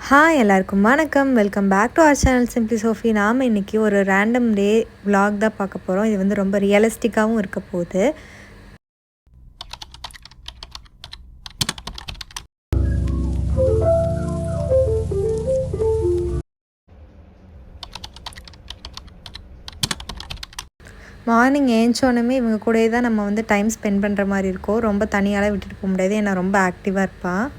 Hi எல்லாருக்கும் வணக்கம். Welcome back to our channel simply Sophie. நாம் இன்றைக்கி ஒரு ரேண்டம் டே vlog தான் பார்க்க போகிறோம். இது வந்து ரொம்ப ரியலிஸ்டிக்காகவும் இருக்க போகுது. மார்னிங் ஏஞ்சோனமே இவங்க கூடயே தான் நம்ம வந்து டைம் ஸ்பெண்ட் பண்ணுற மாதிரி இருக்கும். ரொம்ப தனியால் விட்டுட்டு போக முடியாது, ஏன்னா ரொம்ப ஆக்டிவாக இருப்பாள்.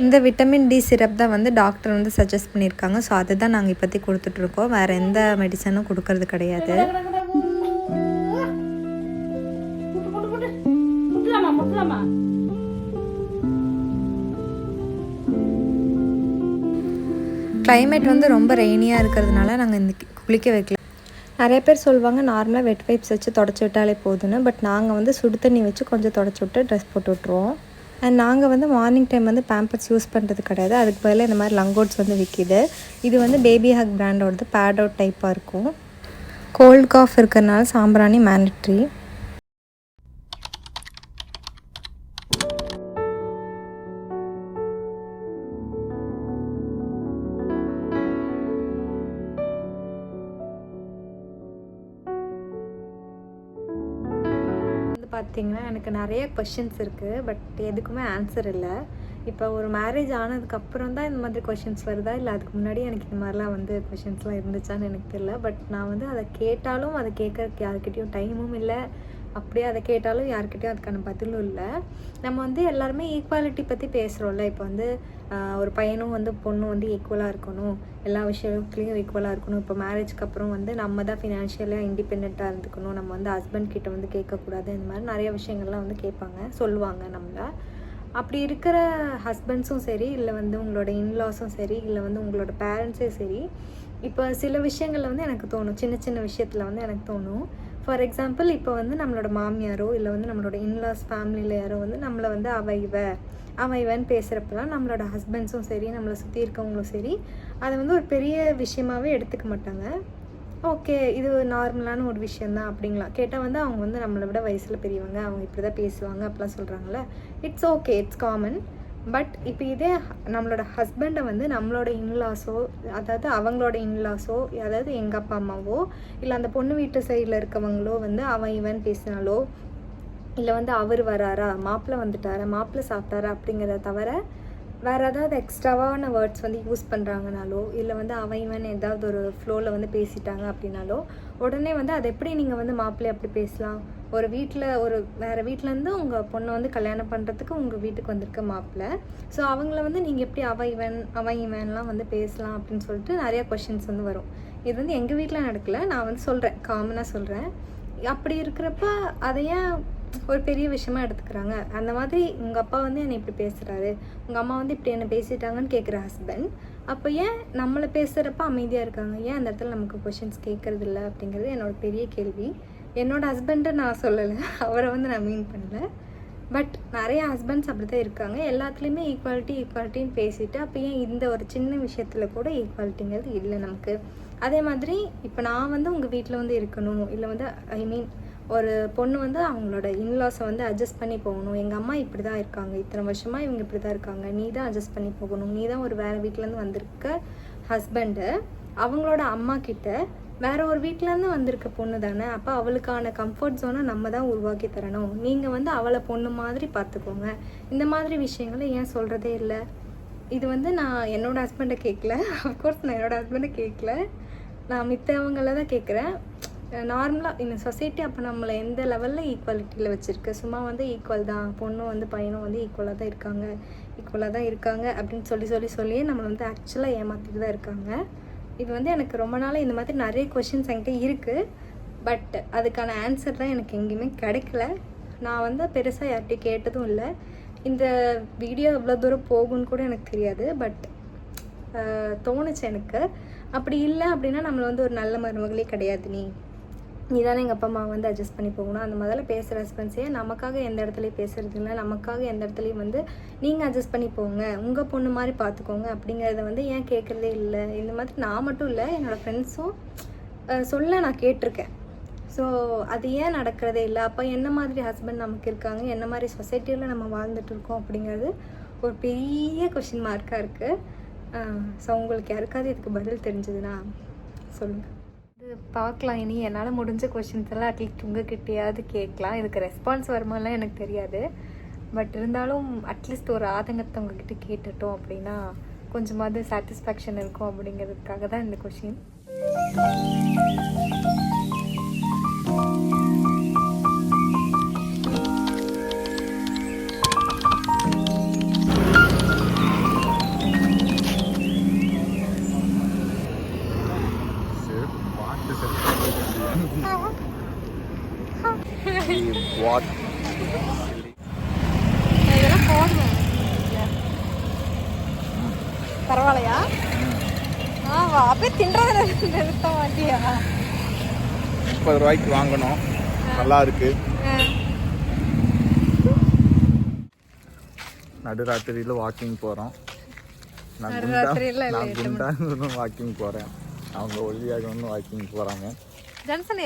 இந்த விட்டமின் டி சிரப் தான் வந்து டாக்டர் வந்து சஜஸ்ட் பண்ணியிருக்காங்க. ஸோ அதை தான் நாங்கள் இப்போத்தி கொடுத்துட்ருக்கோம். வேறு எந்த மெடிசனும் கொடுக்கறது கிடையாது. கிளைமேட் வந்து ரொம்ப ரெய்னியாக இருக்கிறதுனால நாங்கள் இந்த குளிக்க வைக்கல. நிறைய பேர் சொல்லுவாங்க நார்மலாக வெட் வைப்ஸ் வச்சு தொடச்சி விட்டாலே போதுன்னு. பட் நாங்கள் வந்து சுடு தண்ணி வச்சு கொஞ்சம் தொடச்சி விட்டு ட்ரெஸ் போட்டு விட்ருவோம். அண்ட் நாங்கள் வந்து மார்னிங் டைம் வந்து பேம்பர்ஸ் யூஸ் பண்ணுறது கிடையாது. அதுக்கு பதிலாக இந்த மாதிரி லங்கோட்ஸ் வந்து விற்கிது. இது வந்து பேபி ஹக் பிராண்டோடது பேட் அவுட் டைப்பாக இருக்கும். கோல்ட் காஃப் இருக்கிறதுனால சாம்பிராணி மேண்டட்ரி. பார்த்திங்கன்னா எனக்கு நிறைய கொஷின்ஸ் இருக்குது, பட் எதுக்குமே ஆன்சர் இல்லை. இப்போ ஒரு மேரேஜ் ஆனதுக்கப்புறம் தான் இந்த மாதிரி கொஷின்ஸ் வருதா, இல்லை அதுக்கு முன்னாடி எனக்கு இந்த மாதிரிலாம் வந்து கொஷின்ஸ்லாம் இருந்துச்சான்னு எனக்கு தெரியல. பட் நான் வந்து அதை கேட்டாலும் அதை கேட்கறதுக்கு யாருக்கிட்டையும் டைமும் இல்லை. அப்படியே அதை கேட்டாலும் யாருக்கிட்டையும் அதுக்கான பதிலும் இல்லை. நம்ம வந்து எல்லாருமே ஈக்குவாலிட்டி பற்றி பேசுகிறோம்ல. இப்போ வந்து ஒரு பையனும் வந்து பொண்ணும் வந்து ஈக்குவலாக இருக்கணும், எல்லா விஷயத்துலேயும் ஈக்குவலாக இருக்கணும். இப்போ மேரேஜ்க்கு அப்புறம் வந்து நம்ம தான் ஃபினான்ஷியலாக இண்டிபெண்ட்டாக இருந்துக்கணும், நம்ம வந்து ஹஸ்பண்ட் கிட்ட வந்து கேட்கக்கூடாது. இந்த மாதிரி நிறைய விஷயங்கள்லாம் வந்து கேட்பாங்க, சொல்லுவாங்க நம்மளை. அப்படி இருக்கிற ஹஸ்பண்ட்ஸும் சரி, இல்லை வந்து உங்களோட இன்லாஸும் சரி, இல்லை வந்து உங்களோட பேரண்ட்ஸே சரி, இப்போ சில விஷயங்களில் வந்து எனக்கு தோணும், சின்ன சின்ன விஷயத்தில் வந்து எனக்கு தோணும். ஃபார் எக்ஸாம்பிள், இப்போ வந்து நம்மளோட மாமியாரோ இல்லை வந்து நம்மளோட இன்லாஸ் ஃபேமிலியில் யாரோ வந்து நம்மளை வந்து அவன் இவன் பேசுகிறப்பெல்லாம் நம்மளோட ஹஸ்பண்ட்ஸும் சரி, நம்மளை சுற்றி இருக்கவங்களும் சரி, அதை வந்து ஒரு பெரிய விஷயமாகவே எடுத்துக்க மாட்டாங்க. ஓகே, இது நார்மலான ஒரு விஷயந்தான் அப்படிங்களாம். கேட்டால் வந்து அவங்க வந்து நம்மளை விட வயசில் பெரியவங்க, அவங்க இப்படி தான் பேசுவாங்க அப்படிலாம் சொல்கிறாங்களே. It's okay, it's common. But இப்போ இதே நம்மளோட ஹஸ்பண்டை வந்து நம்மளோட இன்லாஸோ, அதாவது அவங்களோட இன்லாஸோ, அதாவது எங்கள் அப்பா அம்மாவோ இல்லை அந்த பொண்ணு வீட்டு சைடில் இருக்கவங்களோ வந்து அவன் இவன் பேசினாலோ, இல்லை வந்து அவர் வராரா, மாப்பிள்ளை வந்துட்டாரா, மாப்பிள்ளை சாப்பிட்டாரா அப்படிங்கிறத தவிர வேறு ஏதாவது எக்ஸ்ட்ராவான வேர்ட்ஸ் வந்து யூஸ் பண்ணுறாங்கனாலோ, இல்லை வந்து அவன் இவன் ஏதாவது ஒரு ஃப்ளோவில் வந்து பேசிட்டாங்க அப்படின்னாலோ, உடனே வந்து அதை எப்படி நீங்கள் வந்து மாப்பிள்ளை அப்படி பேசலாம்? ஒரு வீட்டில் ஒரு வேறு வீட்டிலேருந்து உங்கள் பொண்ணை வந்து கல்யாணம் பண்ணுறதுக்கு உங்கள் வீட்டுக்கு வந்திருக்க மாப்பிள்ளை, ஸோ அவங்கள வந்து நீங்கள் எப்படி அவன் இவன்லாம் வந்து பேசலாம் அப்படின்னு சொல்லிட்டு நிறையா கொஷின்ஸ் வந்து வரும். இது வந்து எங்கள் வீட்டில் நடக்கலை, நான் வந்து சொல்கிறேன், காமனாக சொல்கிறேன். அப்படி இருக்கிறப்ப அதை ஏன் ஒரு பெரிய விஷயமா எடுத்துக்கிறாங்க? அந்த மாதிரி உங்கள் அப்பா வந்து என்னை இப்படி பேசுகிறாரு, உங்கள் அம்மா வந்து இப்படி என்னை பேசிட்டாங்கன்னு கேட்குற ஹஸ்பண்ட், அப்போ ஏன் நம்மளை பேசுகிறப்ப அமைதியாக இருக்காங்க? ஏன் அந்த இடத்துல நமக்கு கொஷின்ஸ் கேட்குறது இல்லை அப்படிங்கிறது என்னோட பெரிய கேள்வி. என்னோடய ஹஸ்பண்டை நான் சொல்லலை, அவரை வந்து நான் மீன் பண்ணலை. பட் நிறைய ஹஸ்பண்ட்ஸ் அப்படி தான் இருக்காங்க. எல்லாத்துலேயுமே ஈக்குவாலிட்டின்னு பேசிட்டு, அப்போ ஏன் இந்த ஒரு சின்ன விஷயத்தில் கூட ஈக்குவாலிட்டிங்கிறது இல்லை நமக்கு? அதே மாதிரி இப்போ நான் வந்து உங்கள் வீட்டில் வந்து இருக்கணும், இல்லை வந்து ஒரு பொண்ணு வந்து அவங்களோட இன்லாஸை வந்து அட்ஜஸ்ட் பண்ணி போகணும். எங்கள் அம்மா இப்படி தான் இருக்காங்க, இத்தனை வருஷமாக இவங்க இப்படி தான் இருக்காங்க, நீ தான் அட்ஜஸ்ட் பண்ணி போகணும், நீ தான் ஒரு வேறு வீட்டிலேருந்து வந்திருக்க ஹஸ்பண்டு அவங்களோட அம்மா கிட்ட வேறு ஒரு வீட்டிலேருந்து வந்திருக்க பொண்ணு தானே, அப்போ அவளுக்கான கம்ஃபர்ட் ஜோனை நம்ம தான் உருவாக்கி தரணும். நீங்கள் வந்து அவளை பொண்ணு மாதிரி பார்த்துக்கோங்க. இந்த மாதிரி விஷயங்களை ஏன் சொல்கிறதே இல்லை? இது வந்து நான் என்னோடய ஹஸ்பண்டை கேட்கல, அஃப்கோர்ஸ் நான் என்னோடய ஹஸ்பண்டை கேட்கல, நான் மித்தவங்கள தான் கேட்குறேன். நார்மலாக இந்த சொசைட்டி அப்போ நம்மளை எந்த லெவலில் ஈக்குவாலிட்டியில் வச்சுருக்கு? சும்மா வந்து ஈக்குவல் தான், பொண்ணும் வந்து பையனும் வந்து ஈக்குவலாக தான் இருக்காங்க அப்படின்னு சொல்லியே நம்மளை வந்து ஆக்சுவலாக ஏமாற்றிட்டு தான் இருக்காங்க. இது வந்து எனக்கு ரொம்ப நாளாக இந்த மாதிரி நிறைய கொஷின்ஸ் என்கிட்ட இருக்குது. பட் அதுக்கான ஆன்சர் தான் எனக்கு எங்கேயுமே கிடைக்கல. நான் வந்து பெருசாக யார்கிட்டையும் கேட்டதும் இல்லை. இந்த வீடியோ எவ்வளோ தூரம் போகும்னு கூட எனக்கு தெரியாது. பட் தோணுச்சு எனக்கு. அப்படி இல்லை அப்படின்னா நம்மளை வந்து ஒரு நல்ல மருமகளே கிடையாது, நீ தானே எங்கள் அப்பா அம்மா வந்து அட்ஜஸ்ட் பண்ணி போகணும். அந்த மாதிரிலாம் பேசுகிற ஹஸ்பண்ட்ஸே நமக்காக எந்த இடத்துலையும் பேசுறது இல்லை, நமக்காக எந்த இடத்துலையும் வந்து நீங்கள் அட்ஜஸ்ட் பண்ணி போங்க, உங்கள் பொண்ணு மாதிரி பார்த்துக்கோங்க அப்படிங்கிறத வந்து ஏன் கேட்குறதே இல்லை. இந்த மாதிரி நான் மட்டும் இல்லை, என்னோடய ஃப்ரெண்ட்ஸும் சொல்ல நான் கேட்டிருக்கேன். ஸோ அது ஏன் நடக்கிறதே இல்லை? அப்போ என்ன மாதிரி ஹஸ்பண்ட் நமக்கு இருக்காங்க, என்ன மாதிரி சொசைட்டியில் நம்ம வாழ்ந்துட்டு இருக்கோம் அப்படிங்கிறது ஒரு பெரிய கொஷின் மார்க்காக இருக்குது. ஸோ உங்களுக்கு யாருக்காவது இதுக்கு பதில் தெரிஞ்சதுன்னா சொல்லுங்கள். இது பார்க்கலாம். இனி என்னால் முடிஞ்ச கொஷின்ஸ் எல்லாம் அட்லீஸ்ட் உங்ககிட்டயாவது கேட்கலாம். இதுக்கு ரெஸ்பான்ஸ் வருமானலாம் எனக்கு தெரியாது. பட் இருந்தாலும் அட்லீஸ்ட் ஒரு ஆதங்கத்தை உங்ககிட்ட கேட்டுட்டோம் அப்படின்னா கொஞ்சமாவது சாட்டிஸ்ஃபேக்ஷன் இருக்கும் அப்படிங்கிறதுக்காக தான் இந்த கொஷின். இதெல்லாம் போடுவேன். பரவாயில்லையா? அப்படியே தின்றத நிறுத்த மாட்டியா? 30 ரூபாய்க்கு வாங்கணும். நல்லா இருக்கு. நடுராத்திரியில வாக்கிங் போறோம். நான் குண்டான்னு வாக்கிங் போறேன். அவங்க ஒல்லியாக வாக்கிங் போறாங்க. ஜன்சன்